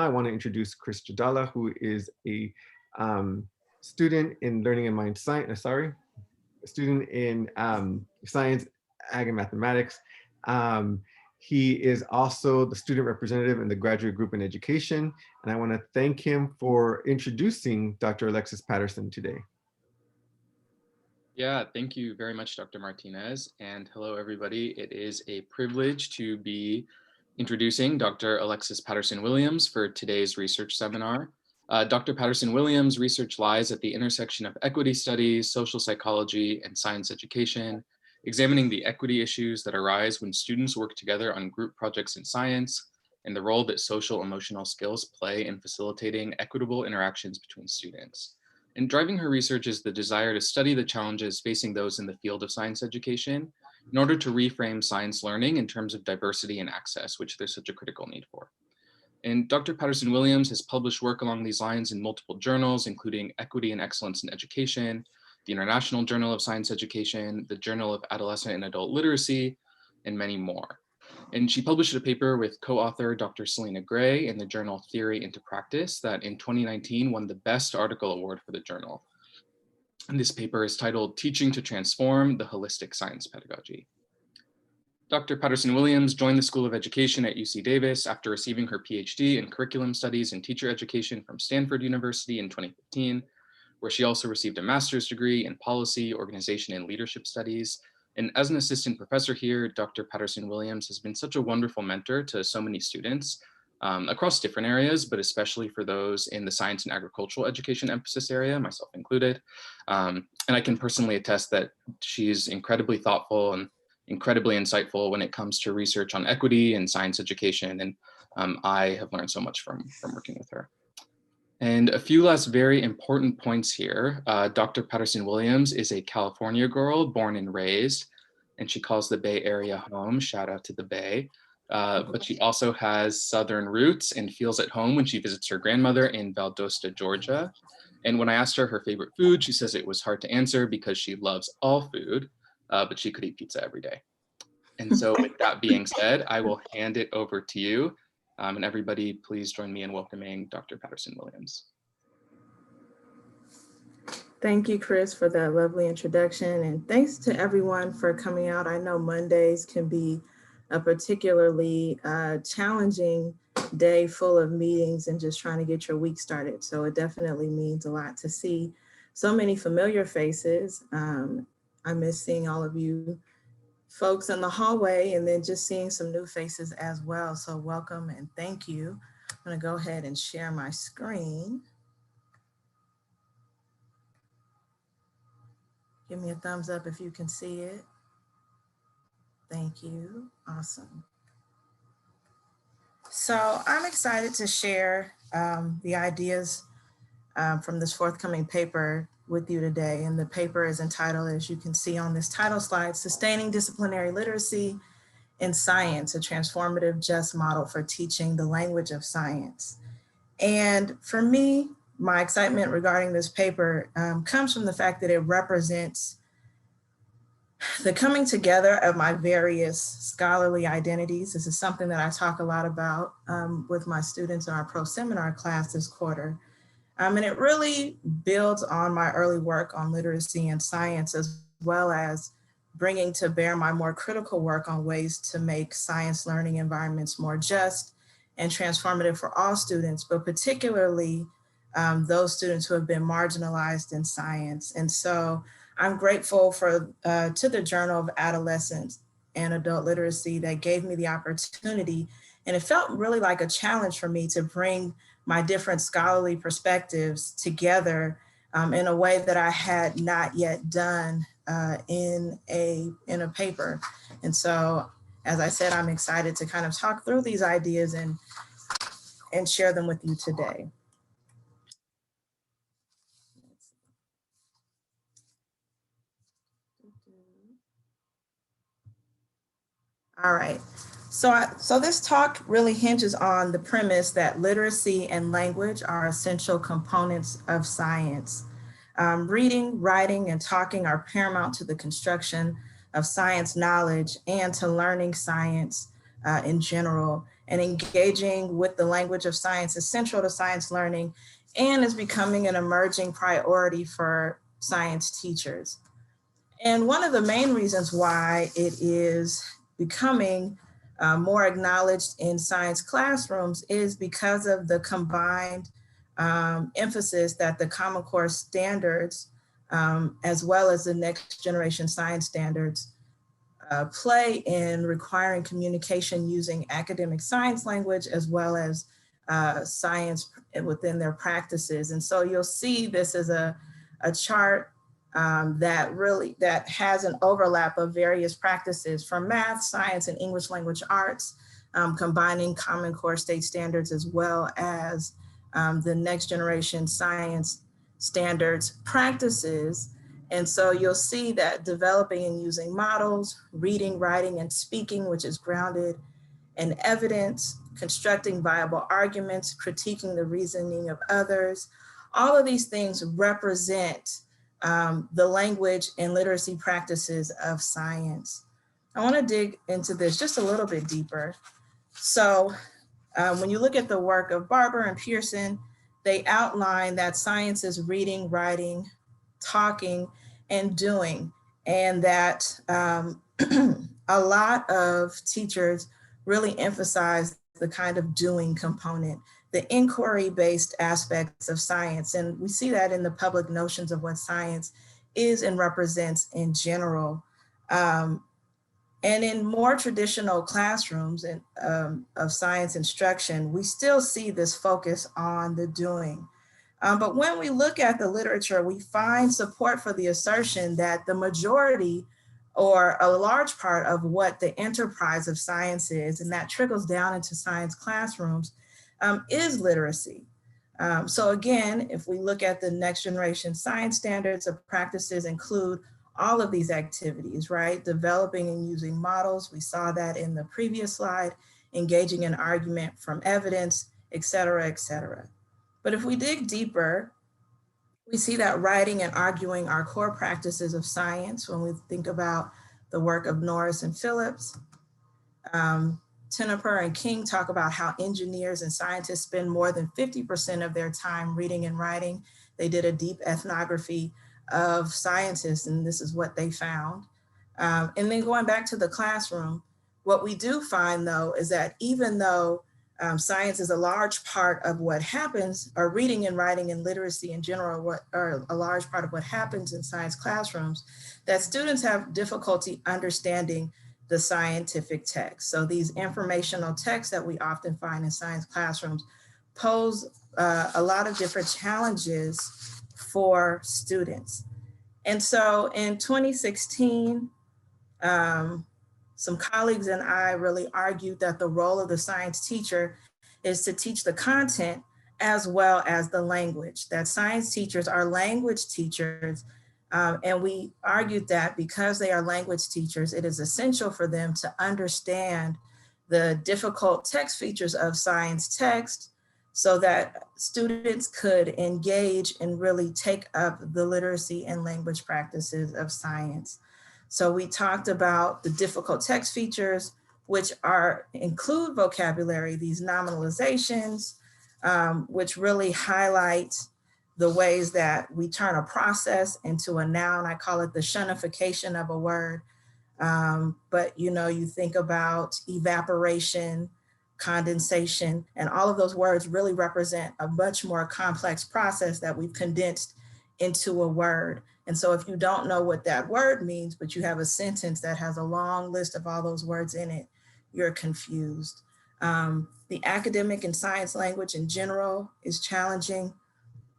I want to introduce Chris Jadala, who is a student in learning and mind science, student in science, ag, and mathematics. He is also the student representative in the graduate group in education. And I want to thank him for introducing Dr. Alexis Patterson today. Yeah, thank you very much, Dr. Martinez. And hello, everybody. It is a privilege to be introducing Dr. Alexis Patterson-Williams for today's research seminar. Dr. Patterson-Williams' research lies at the intersection of equity studies, social psychology, and science education, examining the equity issues that arise when students work together on group projects in science, and the role that social emotional skills play in facilitating equitable interactions between students. And driving her research is the desire to study the challenges facing those in the field of science education in order to reframe science learning in terms of diversity and access, which there's such a critical need for. And Dr. Patterson-Williams has published work along these lines in multiple journals, including Equity and Excellence in Education, the International Journal of Science Education, the Journal of Adolescent and Adult Literacy, and many more. And she published a paper with co-author Dr. Selena Gray in the journal Theory into Practice that in 2019 won the Best Article Award for the journal. And this paper is titled Teaching to Transform the Holistic Science Pedagogy. Dr. Patterson-Williams joined the School of Education at UC Davis after receiving her PhD in Curriculum Studies and Teacher Education from Stanford University in 2015, where she also received a master's degree in Policy, Organization, and Leadership Studies. And as an assistant professor here, Dr. Patterson-Williams has been such a wonderful mentor to so many students across different areas, but especially for those in the science and agricultural education emphasis area, myself included. And I can personally attest that she's incredibly thoughtful and incredibly insightful when it comes to research on equity and science education. And I have learned so much from working with her. And a few last very important points here. Dr. Patterson-Williams is a California girl born and raised, and she calls the Bay Area home. Shout out to the Bay. But she also has Southern roots and feels at home when she visits her grandmother in Valdosta, Georgia. And when I asked her her favorite food, she says it was hard to answer because she loves all food, but she could eat pizza every day. And so with that being said, I will hand it over to you. And everybody, please join me in welcoming Dr. Patterson-Williams. Thank you, Chris, for that lovely introduction. And thanks to everyone for coming out. I know Mondays can be a particularly challenging day full of meetings and just trying to get your week started. So it definitely means a lot to see so many familiar faces. I miss seeing all of you folks in the hallway and then just seeing some new faces as well. So welcome and thank you. I'm gonna go ahead and share my screen. Give me a thumbs up if you can see it. Thank you, awesome. So I'm excited to share the ideas from this forthcoming paper with you today. And the paper is entitled, as you can see on this title slide, Sustaining Disciplinary Literacy in Science, a Transformative Just Model for Teaching the Language of Science. And for me, my excitement regarding this paper comes from the fact that it represents the coming together of my various scholarly identities. This is something that I talk a lot about with my students in our pro seminar class this quarter. And it really builds on my early work on literacy and science, as well as bringing to bear my more critical work on ways to make science learning environments more just and transformative for all students, but particularly those students who have been marginalized in science. And so I'm grateful to the Journal of Adolescent and Adult Literacy that gave me the opportunity. And it felt really like a challenge for me to bring my different scholarly perspectives together in a way that I had not yet done in a paper. And so, as I said, I'm excited to kind of talk through these ideas and share them with you today. All right. So this talk really hinges on the premise that literacy and language are essential components of science. Reading, writing, and talking are paramount to the construction of science knowledge and to learning science in general. and engaging with the language of science is central to science learning and is becoming an emerging priority for science teachers. And one of the main reasons why it is becoming more acknowledged in science classrooms is because of the combined emphasis that the Common Core standards, as well as the next generation science standards, play in requiring communication using academic science language as well as science within their practices. And so you'll see this as a chart that has an overlap of various practices from math, science, and English language arts, combining Common Core state standards as well as the next generation science standards practices. And so you'll see that developing and using models, reading, writing, and speaking, which is grounded in evidence, constructing viable arguments, critiquing the reasoning of others. All of these things represent the language and literacy practices of science. I want to dig into this just a little bit deeper. So when you look at the work of Barber and Pearson, they outline that science is reading, writing, talking, and doing, and that a lot of teachers really emphasize the kind of doing component, the inquiry-based aspects of science. And we see that in the public notions of what science is and represents in general. And in more traditional classrooms of science instruction, we still see this focus on the doing. But when we look at the literature, we find support for the assertion that the majority or a large part of what the enterprise of science is, and that trickles down into science classrooms, is literacy. So again, if we look at the next generation science standards of practices include all of these activities, right? Developing and using models, we saw that in the previous slide, engaging in argument from evidence, et cetera, et cetera. But if we dig deeper, we see that writing and arguing are core practices of science when we think about the work of Norris and Phillips. Tenneper and King talk about how engineers and scientists spend more than 50% of their time reading and writing. They did a deep ethnography of scientists, and this is what they found. And then going back to the classroom, what we do find though, is that even though science is a large part of what happens, or reading and writing and literacy in general are a large part of what happens in science classrooms, that students have difficulty understanding the scientific text. So these informational texts that we often find in science classrooms pose a lot of different challenges for students. And so in 2016, some colleagues and I really argued that the role of the science teacher is to teach the content as well as the language, that science teachers are language teachers. And we argued that because they are language teachers, it is essential for them to understand the difficult text features of science text so that students could engage and really take up the literacy and language practices of science. So we talked about the difficult text features, which include vocabulary, these nominalizations, which really highlight the ways that we turn a process into a noun. I call it the shunification of a word. But you think about evaporation, condensation, and all of those words really represent a much more complex process that we've condensed into a word. And so if you don't know what that word means, but you have a sentence that has a long list of all those words in it, you're confused. The academic and science language in general is challenging.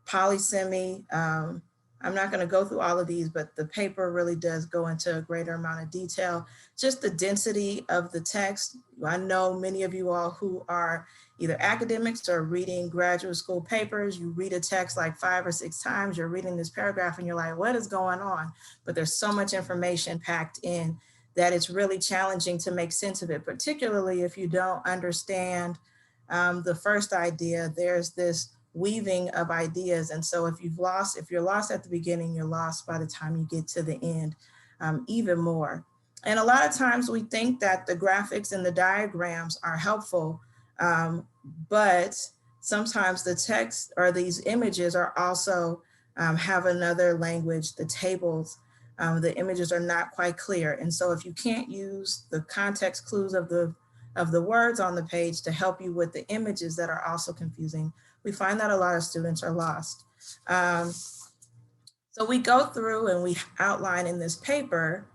Polysemy, I'm not going to go through all of these, but the paper really does go into a greater amount of detail. Just the density of the text. I know many of you all who are either academics or reading graduate school papers, you read a text like 5 or 6 times, you're reading this paragraph and you're like, what is going on? But there's so much information packed in that it's really challenging to make sense of it, particularly if you don't understand the first idea. There's this weaving of ideas. And so if you're lost at the beginning, you're lost by the time you get to the end, even more. And a lot of times we think that the graphics and the diagrams are helpful, But sometimes the text or these images are also have another language, the tables, the images are not quite clear. And so if you can't use the context clues of the words on the page to help you with the images that are also confusing, we find that a lot of students are lost. So we go through and we outline in this paper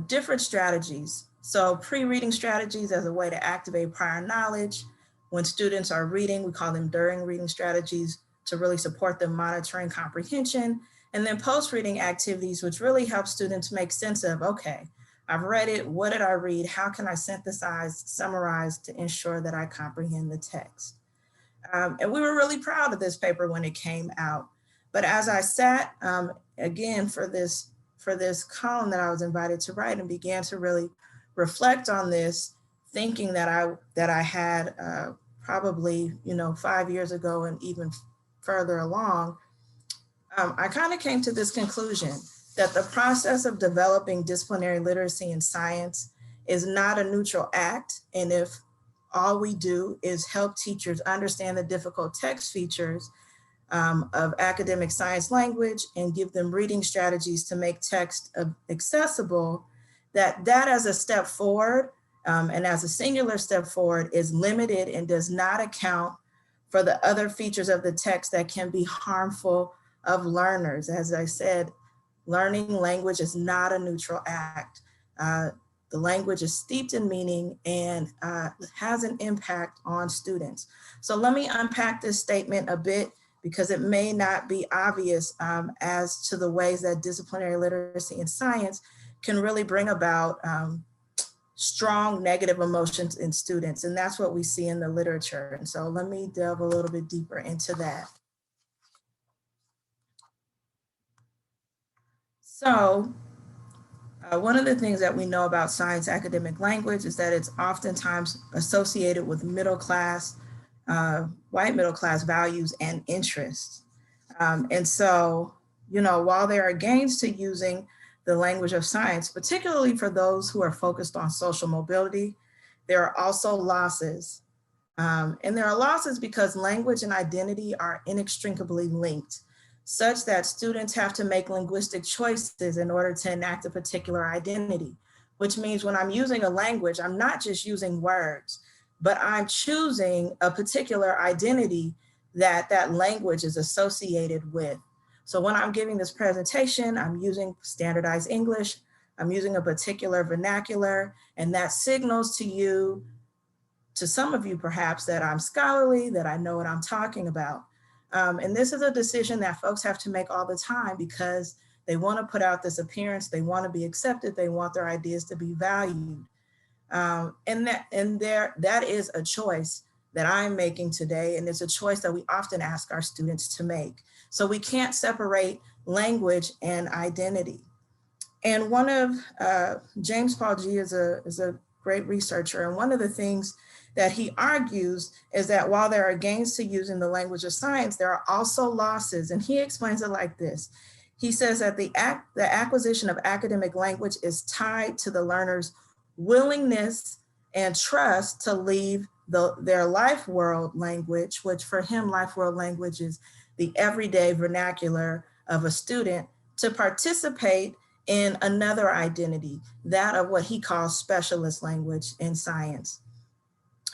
different strategies. So pre-reading strategies as a way to activate prior knowledge. When students are reading, we call them during reading strategies to really support them monitoring comprehension. And then post-reading activities, which really help students make sense of, okay, I've read it, what did I read? How can I synthesize, summarize to ensure that I comprehend the text? And we were really proud of this paper when it came out. But as I sat again for this column that I was invited to write and began to really reflect on this, thinking that I had probably 5 years ago and even further along, I kind of came to this conclusion that the process of developing disciplinary literacy in science is not a neutral act. And if all we do is help teachers understand the difficult text features of academic science language and give them reading strategies to make text accessible, that as a step forward and as a singular step forward is limited and does not account for the other features of the text that can be harmful of learners. As I said, learning language is not a neutral act. The language is steeped in meaning and has an impact on students. So let me unpack this statement a bit because it may not be obvious as to the ways that disciplinary literacy in science can really bring about strong negative emotions in students. And that's what we see in the literature. And so let me delve a little bit deeper into that. So one of the things that we know about science academic language is that it's oftentimes associated with middle class, white middle class values and interests. And so, while there are gains to using the language of science, particularly for those who are focused on social mobility, there are also losses. And there are losses because language and identity are inextricably linked, such that students have to make linguistic choices in order to enact a particular identity, which means when I'm using a language, I'm not just using words, but I'm choosing a particular identity that language is associated with. So when I'm giving this presentation, I'm using standardized English, I'm using a particular vernacular, and that signals to you, to some of you perhaps, that I'm scholarly, that I know what I'm talking about. And this is a decision that folks have to make all the time because they want to put out this appearance, they want to be accepted, they want their ideas to be valued. And that is a choice that I'm making today, and it's a choice that we often ask our students to make. So we can't separate language and identity. And one of James Paul G is a great researcher, and one of the things that he argues is that while there are gains to using the language of science, there are also losses. And he explains it like this. He says that the acquisition of academic language is tied to the learner's willingness and trust to leave their life world language, which for him, life world language is the everyday vernacular of a student, to participate in another identity, that of what he calls specialist language in science.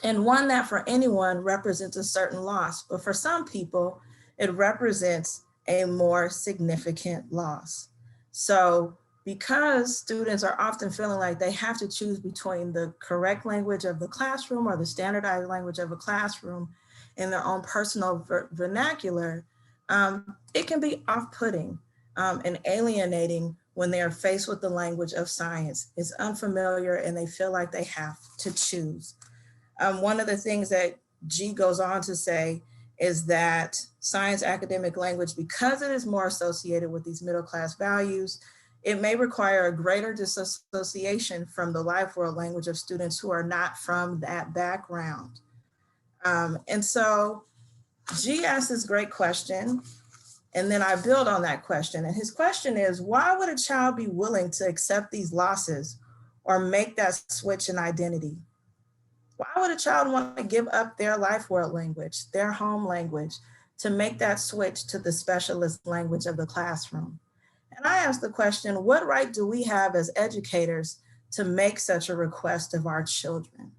And one that for anyone represents a certain loss, but for some people, it represents a more significant loss. So because students are often feeling like they have to choose between the correct language of the classroom or the standardized language of a classroom in their own personal vernacular, it can be off-putting and alienating when they are faced with the language of science. It's unfamiliar and they feel like they have to choose. One of the things that G goes on to say is that science academic language, because it is more associated with these middle class values, it may require a greater disassociation from the life world language of students who are not from that background. And so G asked this great question, and then I build on that question. And his question is, why would a child be willing to accept these losses or make that switch in identity? Why would a child want to give up their life world language, their home language, to make that switch to the specialist language of the classroom? And I ask the question, what right do we have as educators to make such a request of our children?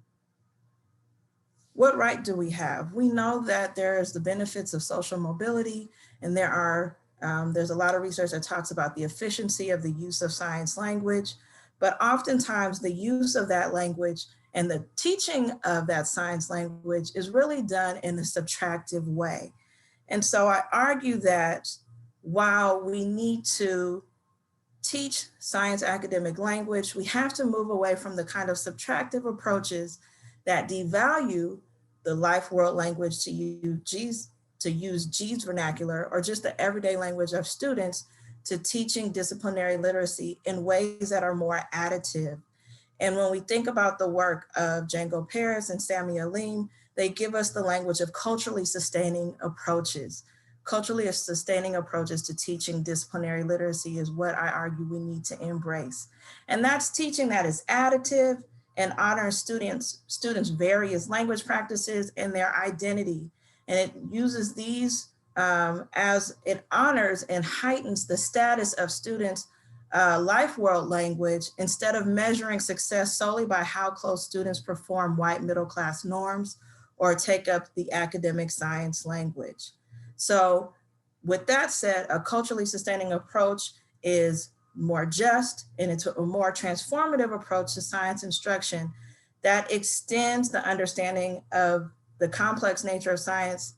What right do we have? We know that there's the benefits of social mobility, and there's a lot of research that talks about the efficiency of the use of science language, but oftentimes the use of that language and the teaching of that science language is really done in a subtractive way. And so I argue that while we need to teach science academic language, we have to move away from the kind of subtractive approaches that devalue the life world language to use G's vernacular or just the everyday language of students to teaching disciplinary literacy in ways that are more additive. And when we think about the work of Django Paris and Sami Alim, they give us the language of culturally sustaining approaches. Culturally sustaining approaches to teaching disciplinary literacy is what I argue we need to embrace. And that's teaching that is additive and honors students' various language practices and their identity. And it uses these as it honors and heightens the status of students' life world language instead of measuring success solely by how close students perform white middle class norms or take up the academic science language. So with that said, a culturally sustaining approach is more just, and it's a more transformative approach to science instruction that extends the understanding of the complex nature of science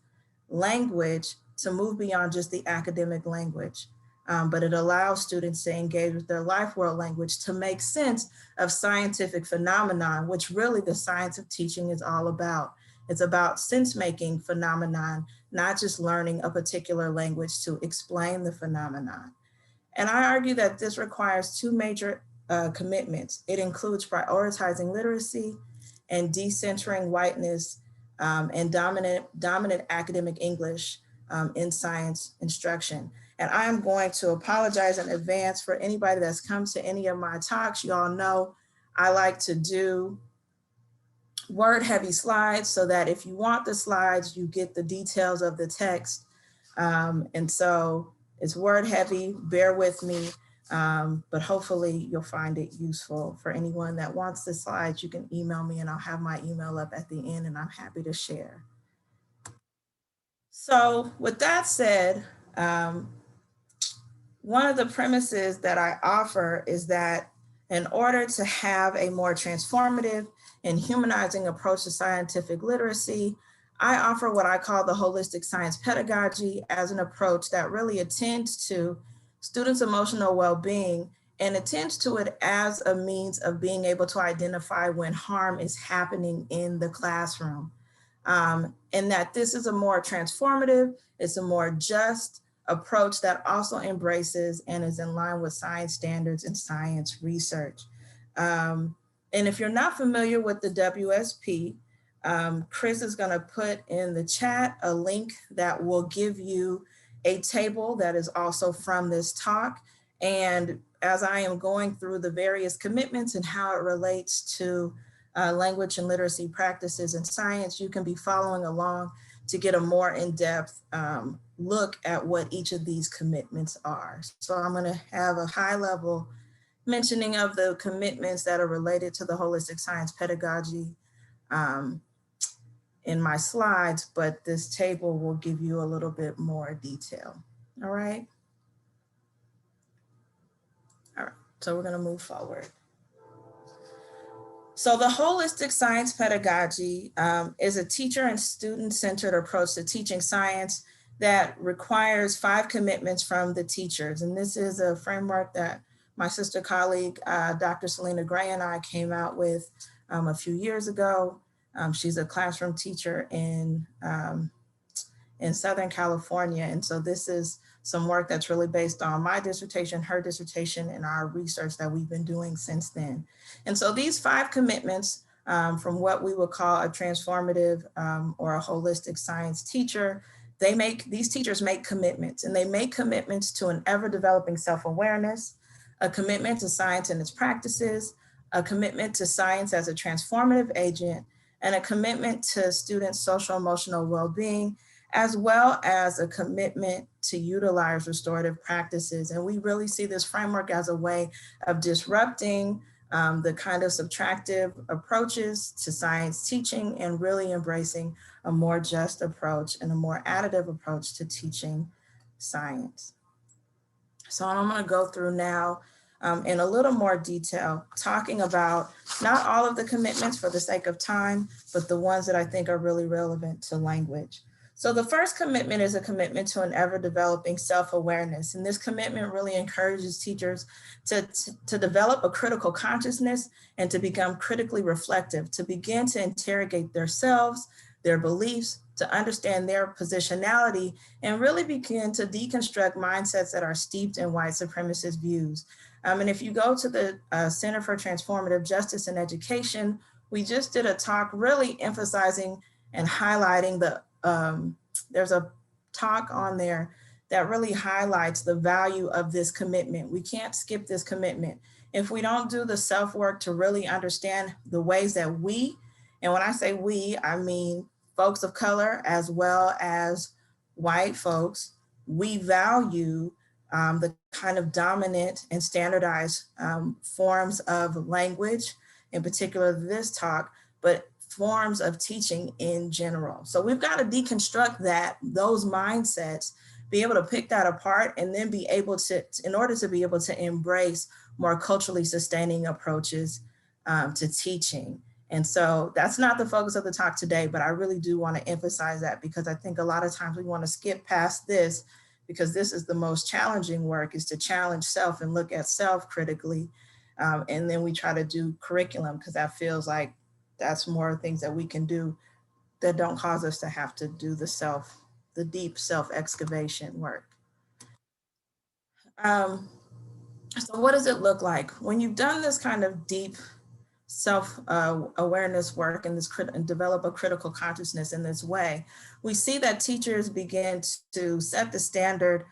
language to move beyond just the academic language. But it allows students to engage with their life world language to make sense of scientific phenomenon, which really the science of teaching is all about. It's about sense-making phenomenon, not just learning a particular language to explain the phenomenon. And I argue that this requires two major commitments. It includes prioritizing literacy and decentering whiteness and dominant academic English in science instruction. And I am going to apologize in advance for anybody that's come to any of my talks. You all know I like to do word heavy slides so that if you want the slides, you get the details of the text. And so it's word heavy, bear with me, but hopefully you'll find it useful. For anyone that wants the slides, you can email me and I'll have my email up at the end and I'm happy to share. So with that said, one of the premises that I offer is that in order to have a more transformative and humanizing approach to scientific literacy, I offer what I call the holistic science pedagogy as an approach that really attends to students' emotional well-being and attends to it as a means of being able to identify when harm is happening in the classroom. And that this is a more transformative, it's a more just approach that also embraces and is in line with science standards and science research. And if you're not familiar with the WSP, Chris is going to put in the chat a link that will give you a table that is also from this talk. And as I am going through the various commitments and how it relates to language and literacy practices in science, you can be following along to get a more in-depth look at what each of these commitments are. So I'm going to have a high-level mentioning of the commitments that are related to the holistic science pedagogy in my slides, but this table will give you a little bit more detail. All right. All right, so we're going to move forward. So the holistic science pedagogy is a teacher and student-centered approach to teaching science that requires 5 commitments from the teachers. And this is a framework that my sister colleague, Dr. Selena Gray, and I came out with a few years ago. She's a classroom teacher in Southern California. And so this is some work that's really based on my dissertation, her dissertation, and our research that we've been doing since then. And so these 5 commitments from what we would call a transformative or a holistic science teacher, these teachers make commitments, and they make commitments to an ever-developing self-awareness, a commitment to science and its practices, a commitment to science as a transformative agent, and a commitment to students' social emotional well-being, as well as a commitment to utilize restorative practices. And we really see this framework as a way of disrupting the kind of subtractive approaches to science teaching and really embracing a more just approach and a more additive approach to teaching science. So I'm going to go through now in a little more detail, talking about not all of the commitments for the sake of time, but the ones that I think are really relevant to language. So the first commitment is a commitment to an ever-developing self-awareness. And this commitment really encourages teachers to develop a critical consciousness and to become critically reflective, to begin to interrogate themselves, their beliefs, to understand their positionality, and really begin to deconstruct mindsets that are steeped in white supremacist views. And if you go to the Center for Transformative Justice in Education, we just did a talk really emphasizing and highlighting there's a talk on there that really highlights the value of this commitment. We can't skip this commitment. If we don't do the self-work to really understand the ways that we, and when I say we, I mean folks of color as well as white folks, we value the kind of dominant and standardized forms of language, in particular this talk, but forms of teaching in general. So we've got to deconstruct those mindsets, be able to pick that apart, and then be able to, in order to be able to embrace more culturally sustaining approaches to teaching. And so that's not the focus of the talk today, but I really do want to emphasize that, because I think a lot of times we want to skip past this, because this is the most challenging work, is to challenge self and look at self critically. And then we try to do curriculum, because that feels like that's more things that we can do that don't cause us to have to do the deep self-excavation work. So what does it look like? When you've done this kind of deep self-awareness work and develop a critical consciousness in this way, we see that teachers begin to set the standard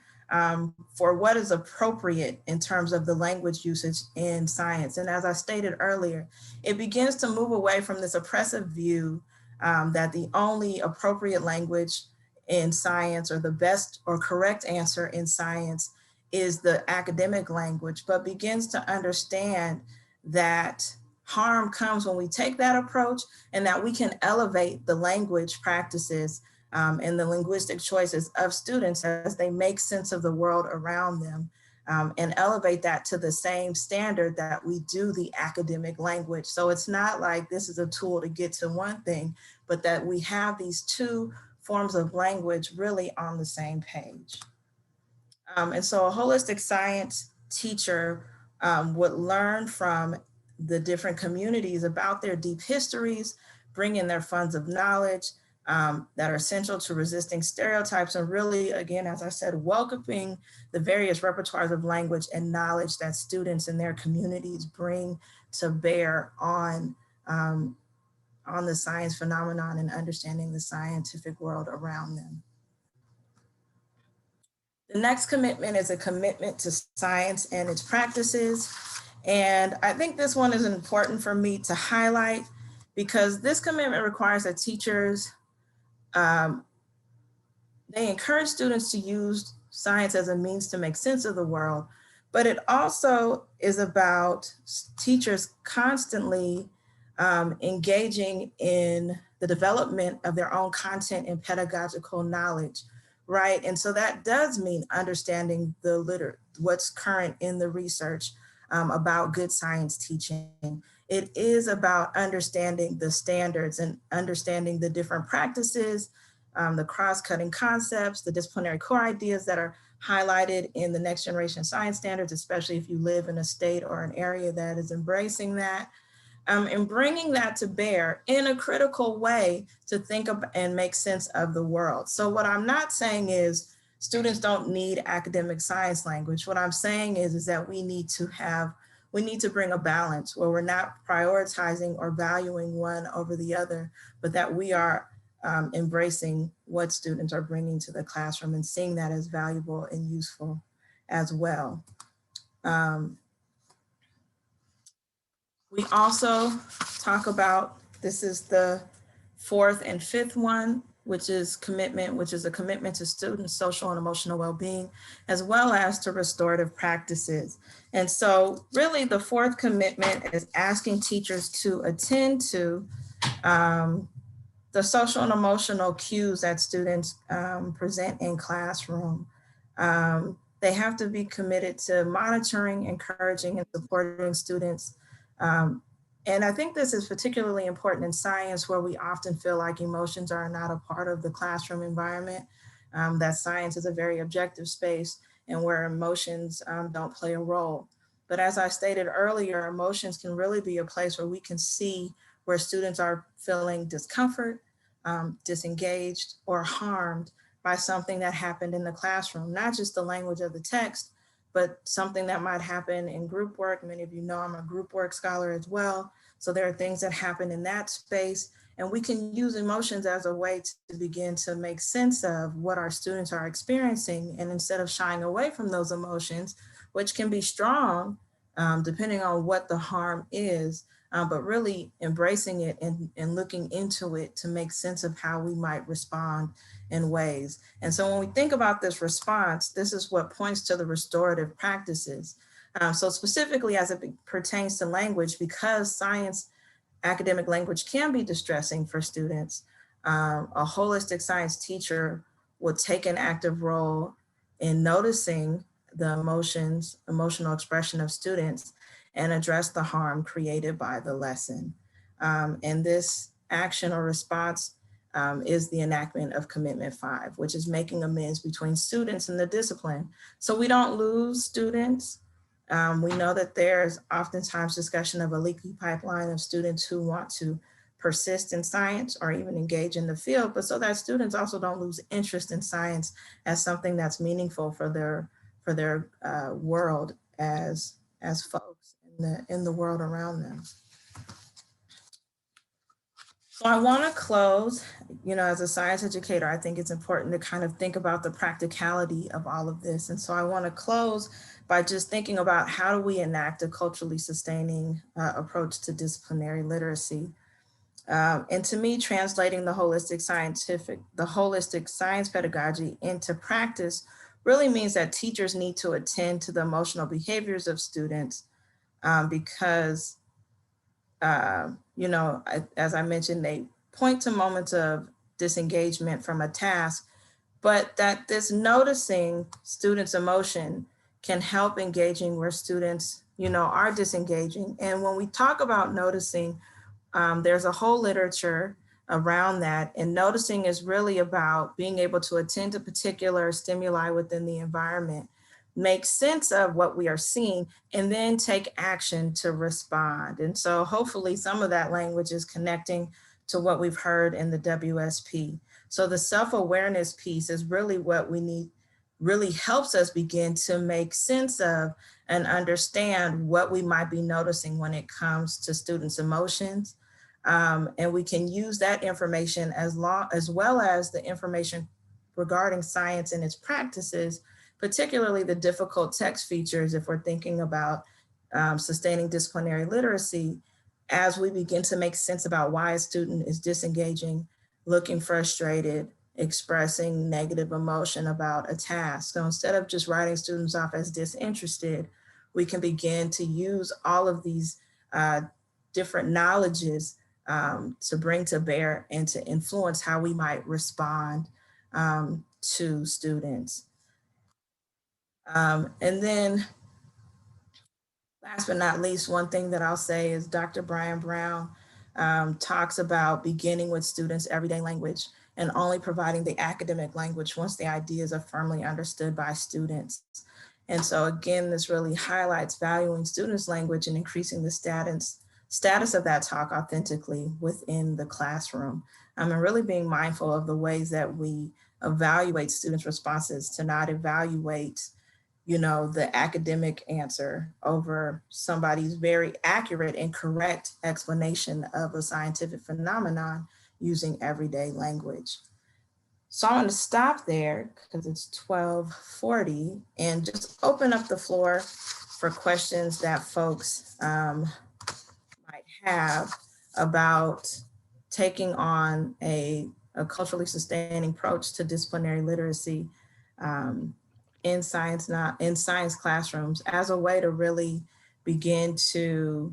for what is appropriate in terms of the language usage in science. And as I stated earlier, it begins to move away from this oppressive view that the only appropriate language in science, or the best or correct answer in science, is the academic language, but begins to understand that harm comes when we take that approach, and that we can elevate the language practices and the linguistic choices of students as they make sense of the world around them, and elevate that to the same standard that we do the academic language. So it's not like this is a tool to get to one thing, but that we have these two forms of language really on the same page. And so a holistic science teacher would learn from the different communities about their deep histories, bring in their funds of knowledge that are essential to resisting stereotypes, and really, again, as I said, welcoming the various repertoires of language and knowledge that students in their communities bring to bear on the science phenomenon and understanding the scientific world around them. The next commitment is a commitment to science and its practices. And I think this one is important for me to highlight, because this commitment requires that teachers, they encourage students to use science as a means to make sense of the world, but it also is about teachers constantly engaging in the development of their own content and pedagogical knowledge, right? And so that does mean understanding what's current in the research about good science teaching. It is about understanding the standards and understanding the different practices, the cross-cutting concepts, the disciplinary core ideas that are highlighted in the next generation science standards, especially if you live in a state or an area that is embracing that. And bringing that to bear in a critical way to think of and make sense of the world. So what I'm not saying is students don't need academic science language. What I'm saying is that we need to bring a balance where we're not prioritizing or valuing one over the other, but that we are embracing what students are bringing to the classroom and seeing that as valuable and useful as well. We also talk about, this is the fourth and fifth one, which is commitment, which is a commitment to students' social and emotional well-being, as well as to restorative practices. And so really the fourth commitment is asking teachers to attend to the social and emotional cues that students present in classroom. They have to be committed to monitoring, encouraging, and supporting students. And I think this is particularly important in science, where we often feel like emotions are not a part of the classroom environment, that science is a very objective space and where emotions don't play a role. But as I stated earlier, emotions can really be a place where we can see where students are feeling discomfort, disengaged, or harmed by something that happened in the classroom, not just the language of the text, but something that might happen in group work. Many of you know I'm a group work scholar as well. So there are things that happen in that space, and we can use emotions as a way to begin to make sense of what our students are experiencing. And instead of shying away from those emotions, which can be strong, depending on what the harm is, but really embracing it and looking into it to make sense of how we might respond in ways. And so when we think about this response, this is what points to the restorative practices. So specifically as it pertains to language, because science, academic language can be distressing for students, a holistic science teacher will take an active role in noticing the emotions, emotional expression of students, and address the harm created by the lesson. And this action or response is the enactment of Commitment 5, which is making amends between students and the discipline. So we don't lose students. We know that there's oftentimes discussion of a leaky pipeline of students who want to persist in science or even engage in the field, but so that students also don't lose interest in science as something that's meaningful for their world as folks in the world around them. So I want to close, as a science educator, I think it's important to kind of think about the practicality of all of this. And so I want to close by just thinking about how do we enact a culturally sustaining approach to disciplinary literacy. And to me, translating the holistic science pedagogy into practice really means that teachers need to attend to the emotional behaviors of students because as I mentioned, they point to moments of disengagement from a task, but that this noticing students' emotion can help engaging where students, are disengaging. And when we talk about noticing, there's a whole literature around that. And noticing is really about being able to attend to particular stimuli within the environment, make sense of what we are seeing, and then take action to respond. And so hopefully some of that language is connecting to what we've heard in the WSP. So the self-awareness piece is really what we need, really helps us begin to make sense of and understand what we might be noticing when it comes to students' emotions. And we can use that information as well as the information regarding science and its practices, particularly the difficult text features if we're thinking about sustaining disciplinary literacy, as we begin to make sense about why a student is disengaging, looking frustrated, expressing negative emotion about a task. So instead of just writing students off as disinterested, we can begin to use all of these different knowledges to bring to bear and to influence how we might respond to students. And then last but not least, one thing that I'll say is Dr. Brian Brown talks about beginning with students' everyday language and only providing the academic language once the ideas are firmly understood by students. And so again, this really highlights valuing students' language and increasing the status of that talk authentically within the classroom. And really being mindful of the ways that we evaluate students' responses, to not evaluate the academic answer over somebody's very accurate and correct explanation of a scientific phenomenon using everyday language. So I'm going to stop there because it's 12:40 and just open up the floor for questions that folks might have about taking on a culturally sustaining approach to disciplinary literacy in science, not in science classrooms, as a way to really begin to,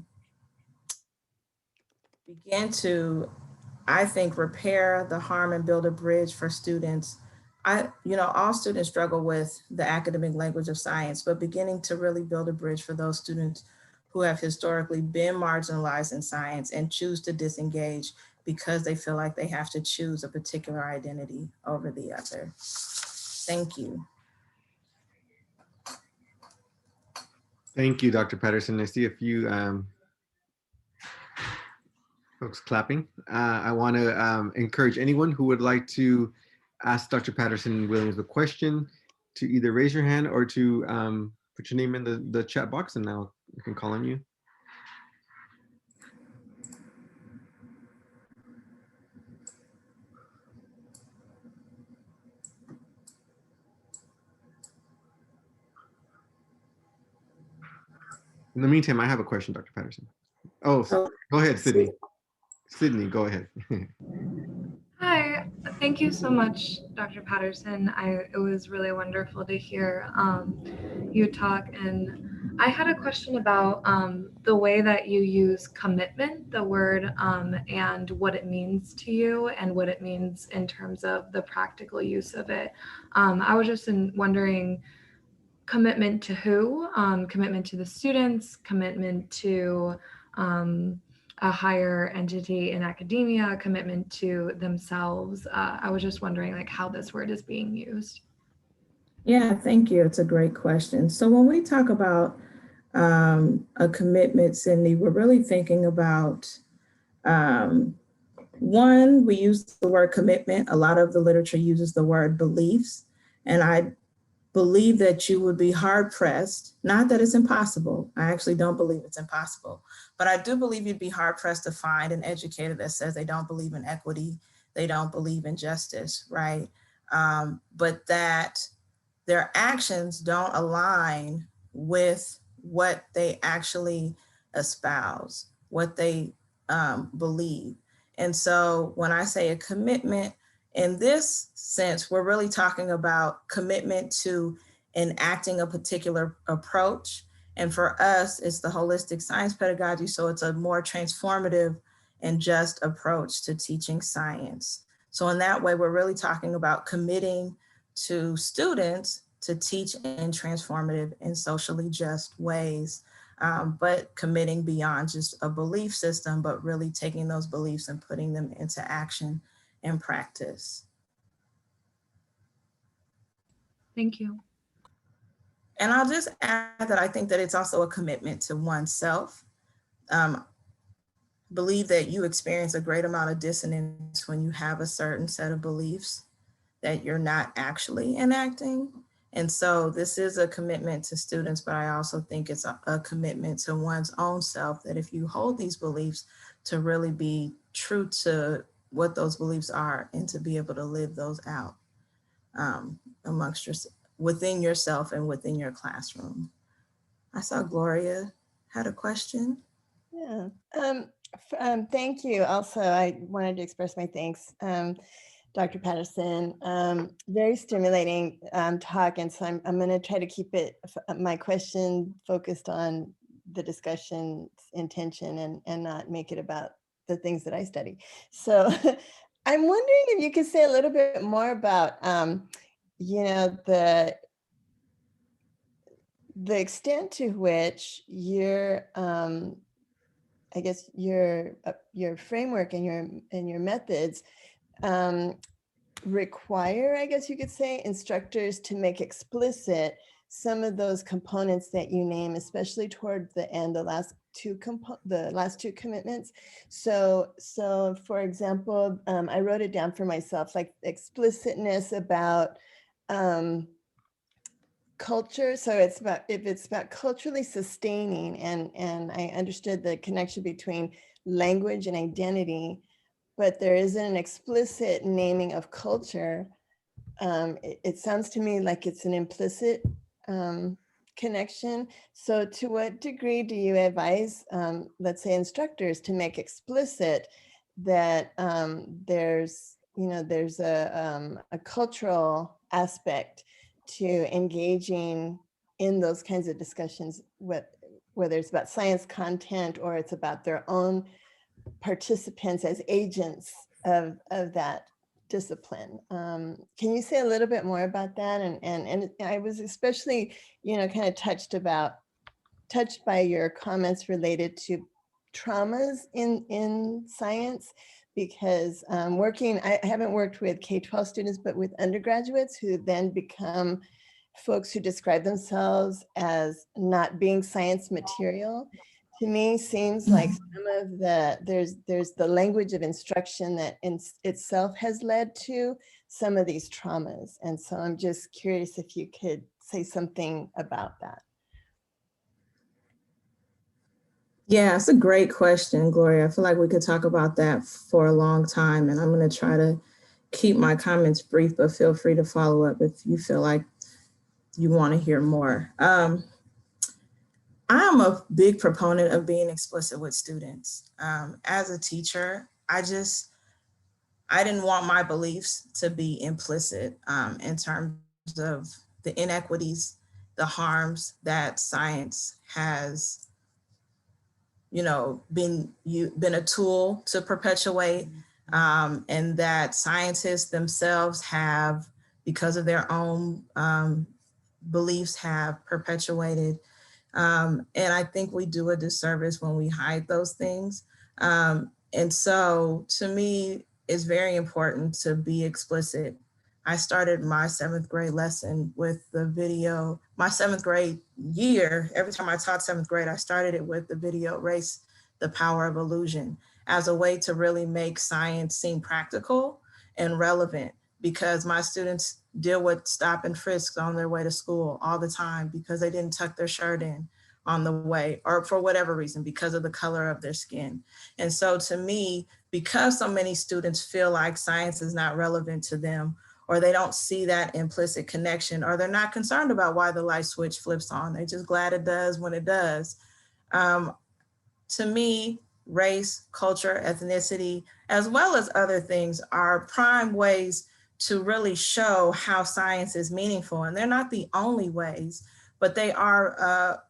I think, repair the harm and build a bridge for students. All students struggle with the academic language of science, but beginning to really build a bridge for those students who have historically been marginalized in science and choose to disengage because they feel like they have to choose a particular identity over the other. Thank you. Thank you, Dr. Patterson. I see a few folks clapping. I want to encourage anyone who would like to ask Dr. Patterson Williams a question to either raise your hand or to put your name in the chat box, and now I can call on you. In the meantime, I have a question, Dr. Patterson. Oh, go ahead, Sydney. Sydney, go ahead. Hi, thank you so much, Dr. Patterson. It was really wonderful to hear you talk. And I had a question about the way that you use commitment, the word, and what it means to you and what it means in terms of the practical use of it. I was just wondering, commitment to who? Commitment to the students, commitment to a higher entity in academia, commitment to themselves. I was just wondering like how this word is being used. Yeah, thank you. It's a great question. So when we talk about a commitment, Cindy, we're really thinking about one, we use the word commitment. A lot of the literature uses the word beliefs. And I believe that you would be hard pressed, not that it's impossible. I actually don't believe it's impossible, but I do believe you'd be hard pressed to find an educator that says they don't believe in equity, they don't believe in justice, right? But that their actions don't align with what they actually espouse, what they believe. And so when I say a commitment, in this sense, we're really talking about commitment to enacting a particular approach. And for us, it's the holistic science pedagogy. So it's a more transformative and just approach to teaching science. So in that way, we're really talking about committing to students to teach in transformative and socially just ways, but committing beyond just a belief system, but really taking those beliefs and putting them into action and practice. Thank you. And I'll just add that I think that it's also a commitment to oneself. Believe that you experience a great amount of dissonance when you have a certain set of beliefs that you're not actually enacting. And so this is a commitment to students, but I also think it's a commitment to one's own self, that if you hold these beliefs, to really be true to what those beliefs are and to be able to live those out amongst yourself, within yourself and within your classroom. I saw Gloria had a question. Yeah, thank you. Also, I wanted to express my thanks, Dr. Patterson. Very stimulating talk, and so I'm going to try to keep my question focused on the discussion's intention and not make it about the things that I study. So I'm wondering if you could say a little bit more about, the extent to which your I guess your framework and your methods require, I guess you could say, instructors to make explicit some of those components that you name, especially toward the end, the last two commitments. So for example, I wrote it down for myself, like explicitness about culture. So if it's about culturally sustaining, and I understood the connection between language and identity, but there isn't an explicit naming of culture. It sounds to me like it's an implicit connection. So to what degree do you advise, let's say, instructors to make explicit that there's a cultural aspect to engaging in those kinds of discussions, whether it's about science content or it's about their own participants as agents of that discipline. Can you say a little bit more about that? And I was especially, kind of touched by your comments related to traumas in science, because I haven't worked with K-12 students, but with undergraduates who then become folks who describe themselves as not being science material. To me, seems like some of there's the language of instruction that itself has led to some of these traumas. And so I'm just curious if you could say something about that. Yeah, it's a great question, Gloria. I feel like we could talk about that for a long time, and I'm going to try to keep my comments brief, but feel free to follow up if you feel like you want to hear more. I'm a big proponent of being explicit with students. As a teacher, I didn't want my beliefs to be implicit in terms of the inequities, the harms that science has been a tool to perpetuate, and that scientists themselves have, because of their own beliefs, have perpetuated. And I think we do a disservice when we hide those things. And so to me, it's very important to be explicit. I started my 7th grade lesson with the video, my 7th grade year. Every time I taught 7th grade, I started it with the video, Race, the Power of Illusion, as a way to really make science seem practical and relevant, because my students deal with stop and frisks on their way to school all the time because they didn't tuck their shirt in on the way, or for whatever reason, because of the color of their skin. And so to me, because so many students feel like science is not relevant to them, or they don't see that implicit connection, or they're not concerned about why the light switch flips on, they're just glad it does when it does. To me, race, culture, ethnicity, as well as other things, are prime ways to really show how science is meaningful. And they're not the only ways, but they are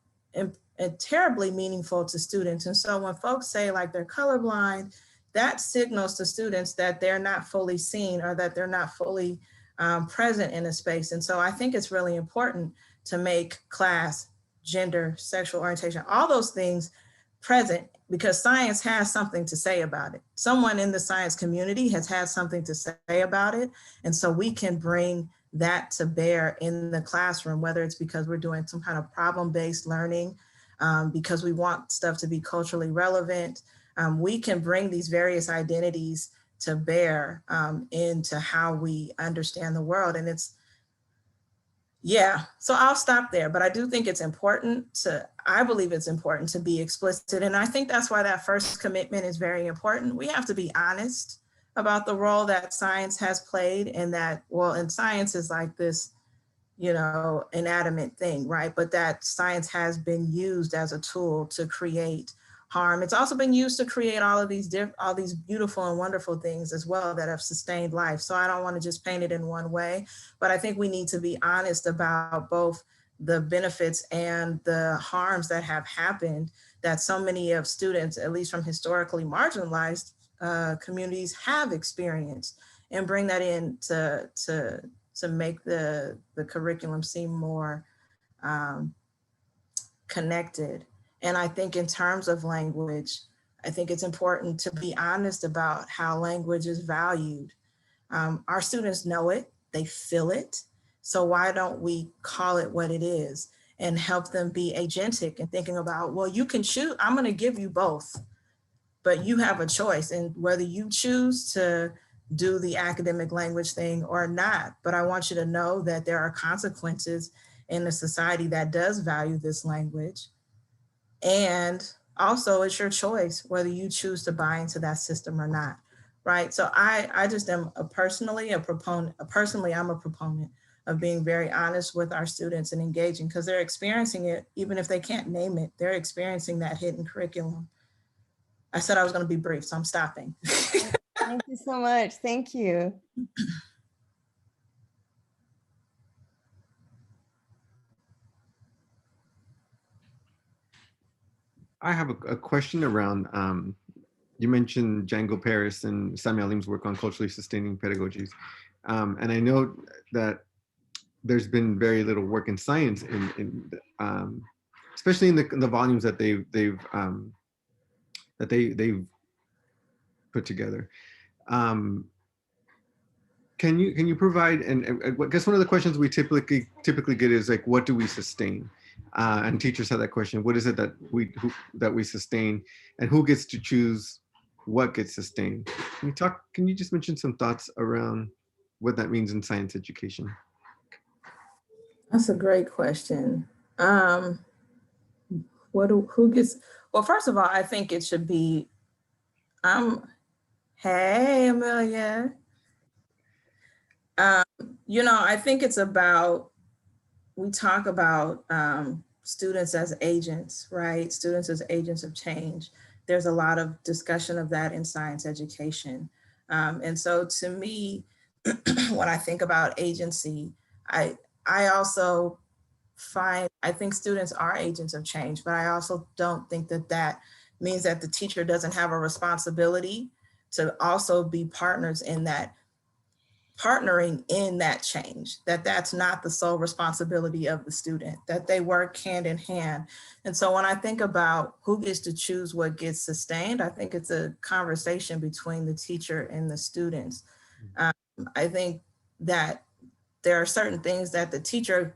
terribly meaningful to students. And so when folks say like they're colorblind, that signals to students that they're not fully seen, or that they're not fully present in a space. And so I think it's really important to make class, gender, sexual orientation, all those things present, because science has something to say about it. Someone in the science community has had something to say about it. And so we can bring that to bear in the classroom, whether it's because we're doing some kind of problem-based learning, because we want stuff to be culturally relevant. We can bring these various identities to bear into how we understand the world. And so I'll stop there, but I do think it's important I believe it's important to be explicit. And I think that's why that first commitment is very important. We have to be honest about the role that science has played, and that, and science is like this, inanimate thing, right? But that science has been used as a tool to create harm. It's also been used to create all these beautiful and wonderful things as well that have sustained life. So I don't want to just paint it in one way, but I think we need to be honest about both the benefits and the harms that have happened, that so many of students, at least from historically marginalized communities, have experienced, and bring that in to make the curriculum seem more connected. And I think in terms of language, I think it's important to be honest about how language is valued. Our students know it, they feel it. So why don't we call it what it is and help them be agentic and thinking about, well, you can choose, I'm gonna give you both, but you have a choice, and whether you choose to do the academic language thing or not. But I want you to know that there are consequences in a society that does value this language. And also it's your choice whether you choose to buy into that system or not, right? So I just am I'm a proponent of being very honest with our students and engaging, because they're experiencing it, even if they can't name it, they're experiencing that hidden curriculum. I said I was going to be brief, so I'm stopping. Thank you so much. Thank you. I have a question around, you mentioned Django Paris and Samuel Alim's work on culturally sustaining pedagogies. And I know that there's been very little work in science especially in the volumes that they've put together. Can you provide, and I guess one of the questions we typically get is like, what do we sustain? And teachers have that question. What is it that we sustain, and who gets to choose what gets sustained? Can you just mention some thoughts around what that means in science education? That's a great question. Who gets, well, first of all, I think it should be, hey, Amelia. I think it's about, we talk about students as agents, right? Students as agents of change. There's a lot of discussion of that in science education. And so to me, when I think about agency, I also I think students are agents of change, but I also don't think that means that the teacher doesn't have a responsibility to also be partnering in that change, that's not the sole responsibility of the student, that they work hand in hand. And so when I think about who gets to choose what gets sustained, I think it's a conversation between the teacher and the students. I think that there are certain things that the teacher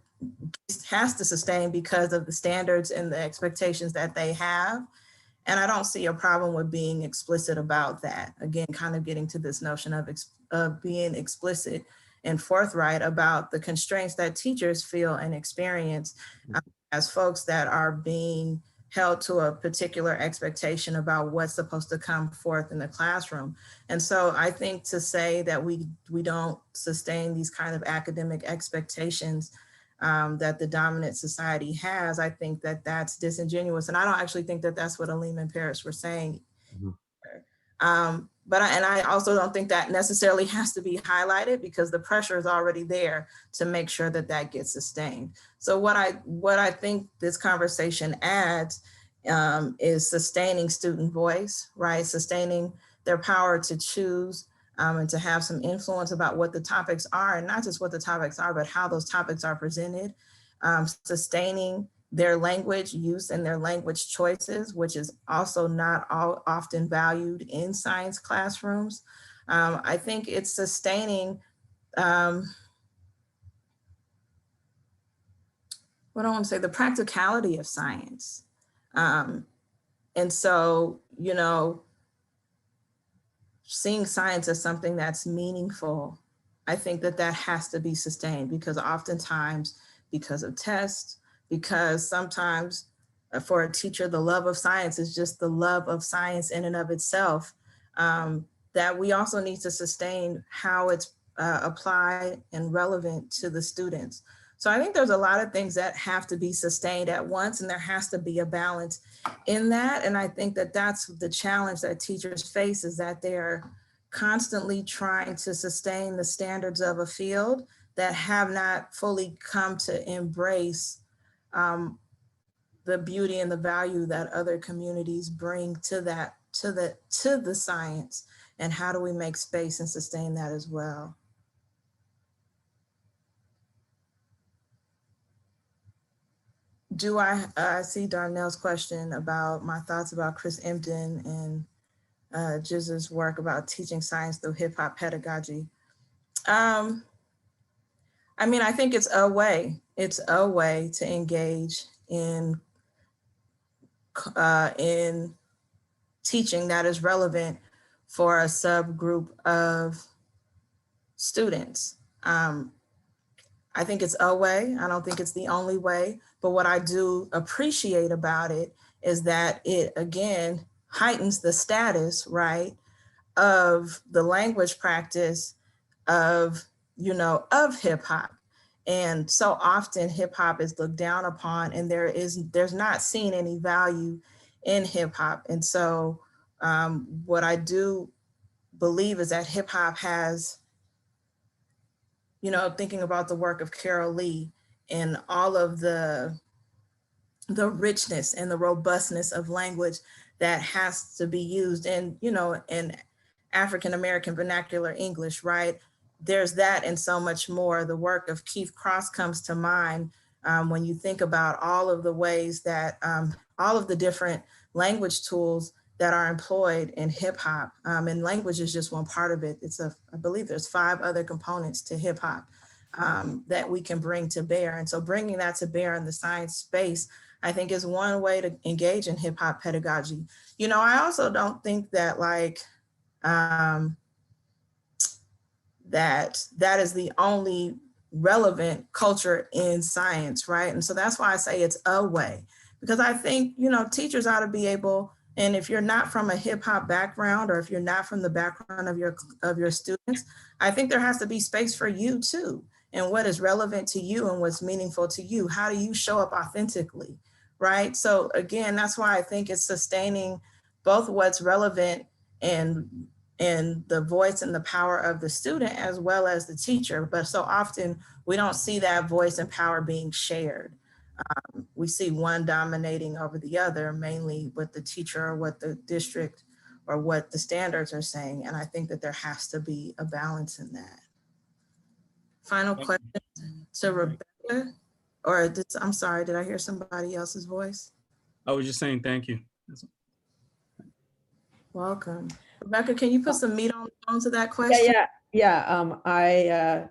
has to sustain because of the standards and the expectations that they have. And I don't see a problem with being explicit about that. Again, kind of getting to this notion of being explicit and forthright about the constraints that teachers feel and experience as folks that are being held to a particular expectation about what's supposed to come forth in the classroom. And so I think to say that we don't sustain these kind of academic expectations that the dominant society has, I think that that's disingenuous. And I don't actually think that that's what Alim and Paris were saying. Mm-hmm. But I also don't think that necessarily has to be highlighted, because the pressure is already there to make sure that that gets sustained. So what I think this conversation adds is sustaining student voice, right? Sustaining their power to choose and to have some influence about what the topics are, and not just what the topics are, but how those topics are presented. Sustaining their language use and their language choices, which is also not often valued in science classrooms. I think it's sustaining, what I want to say, the practicality of science. And so, seeing science as something that's meaningful, I think that has to be sustained, because oftentimes, because of tests, because sometimes for a teacher, the love of science is just the love of science in and of itself, that we also need to sustain how it's applied and relevant to the students. So I think there's a lot of things that have to be sustained at once, and there has to be a balance in that. And I think that that's the challenge that teachers face, is that they're constantly trying to sustain the standards of a field that have not fully come to embrace the beauty and the value that other communities bring to the science. And how do we make space and sustain that as well? Do I see Darnell's question about my thoughts about Chris Empton and Jiz's work about teaching science through hip hop pedagogy? I mean, I think it's a way to engage in teaching that is relevant for a subgroup of students. I think it's a way. I don't think it's the only way, but what I do appreciate about it is that it, again, heightens the status, right, of the language practice of hip hop. And so often hip hop is looked down upon, and there's not seen any value in hip hop. And so what I do believe is that hip hop has, you know, thinking about the work of Carol Lee and all of the richness and the robustness of language that has to be used in, you know, in African-American vernacular English, right? There's that and so much more. The work of Keith Cross comes to mind when you think about all of the ways that all of the different language tools that are employed in hip hop. And language is just one part of it. I believe there's 5 other components to hip hop that we can bring to bear. And so bringing that to bear in the science space, I think, is one way to engage in hip hop pedagogy. You know, I also don't think that that is the only relevant culture in science, right? And so that's why I say it's a way, because I think, you know, teachers ought to be able, and if you're not from a hip hop background, or if you're not from the background of your students, I think there has to be space for you too, and what is relevant to you and what's meaningful to you. How do you show up authentically, right? So again, that's why I think it's sustaining both what's relevant and the voice and the power of the student as well as the teacher. But so often we don't see that voice and power being shared. We see one dominating over the other, mainly what the teacher or what the district or what the standards are saying. And I think that there has to be a balance in that. Final question to Rebecca, or I'm sorry, did I hear somebody else's voice? I was just saying thank you. Welcome. Rebecca, can you put some meat on the bones to that question? I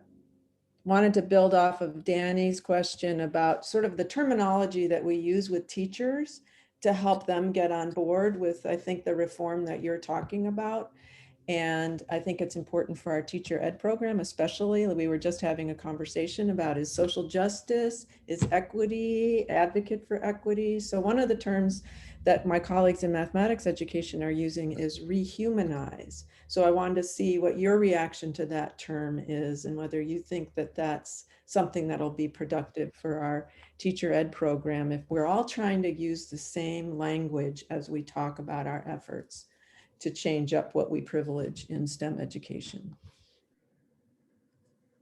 wanted to build off of Danny's question about sort of the terminology that we use with teachers to help them get on board with, I think, the reform that you're talking about. And I think it's important for our teacher ed program, especially. We were just having a conversation about, is social justice, is equity, advocate for equity. So one of the terms that my colleagues in mathematics education are using is rehumanize. So I wanted to see what your reaction to that term is, and whether you think that that's something that'll be productive for our teacher ed program if we're all trying to use the same language as we talk about our efforts to change up what we privilege in STEM education.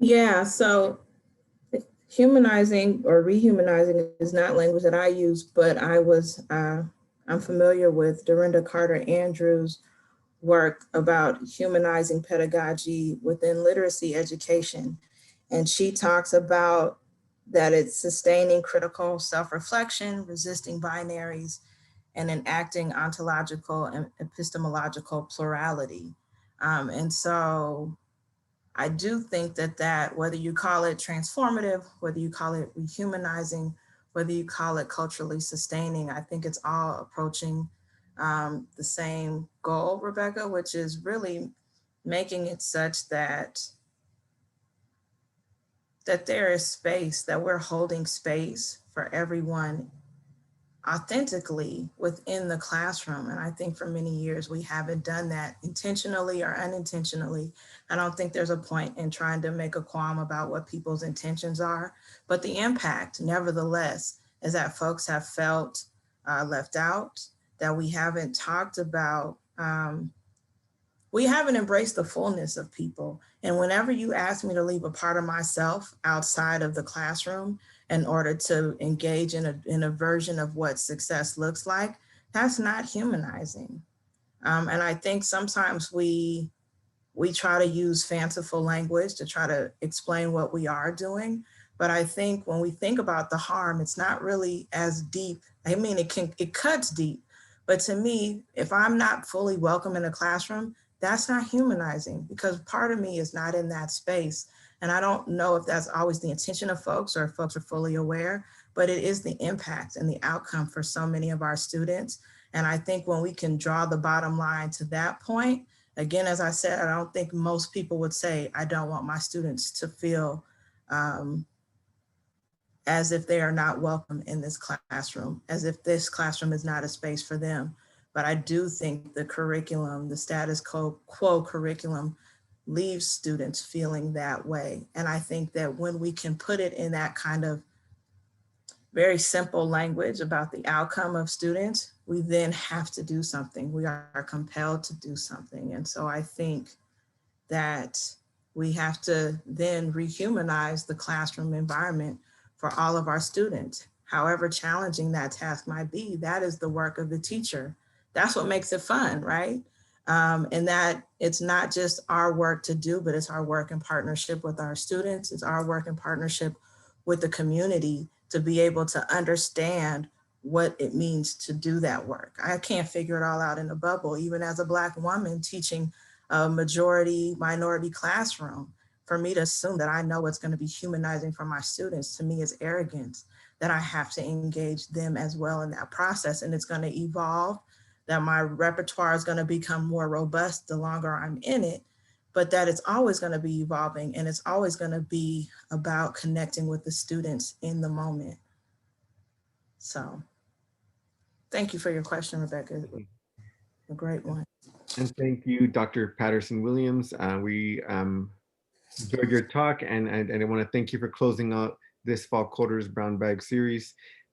Yeah, so humanizing or rehumanizing is not language that I use, but I'm familiar with Dorinda Carter Andrews' work about humanizing pedagogy within literacy education. And she talks about that it's sustaining critical self-reflection, resisting binaries, and enacting ontological and epistemological plurality. And so I do think that whether you call it transformative, whether you call it rehumanizing, whether you call it culturally sustaining, I think it's all approaching the same goal, Rebecca, which is really making it such that there is space, that we're holding space for everyone authentically within the classroom. And I think for many years we haven't done that intentionally or unintentionally. I don't think there's a point in trying to make a qualm about what people's intentions are, but the impact, nevertheless, is that folks have felt left out, that we haven't talked about, we haven't embraced the fullness of people. And whenever you ask me to leave a part of myself outside of the classroom in order to engage in a version of what success looks like, that's not humanizing. And I think sometimes we try to use fanciful language to try to explain what we are doing. But I think when we think about the harm, it's not really as deep. I mean, it cuts deep. But to me, if I'm not fully welcome in a classroom, that's not humanizing, because part of me is not in that space. And I don't know if that's always the intention of folks or if folks are fully aware, but it is the impact and the outcome for so many of our students. And I think when we can draw the bottom line to that point, again, as I said, I don't think most people would say, I don't want my students to feel as if they are not welcome in this classroom, as if this classroom is not a space for them. But I do think the curriculum, the status quo curriculum, leaves students feeling that way. And I think that when we can put it in that kind of very simple language about the outcome of students, we then have to do something. We are compelled to do something. And so I think that we have to then rehumanize the classroom environment for all of our students. However challenging that task might be, that is the work of the teacher. That's what makes it fun, right? And that it's not just our work to do, but it's our work in partnership with our students. It's our work in partnership with the community to be able to understand what it means to do that work. I can't figure it all out in a bubble, even as a Black woman teaching a majority minority classroom. For me to assume that I know what's going to be humanizing for my students, to me is arrogance, that I have to engage them as well in that process. And it's going to evolve, that my repertoire is going to become more robust the longer I'm in it, but that it's always going to be evolving, and it's always going to be about connecting with the students in the moment. So thank you for your question, Rebecca. It was a great one. And thank you, Dr. Patterson Williams. We enjoyed your talk, and I want to thank you for closing out this Fall Quarters Brown Bag series.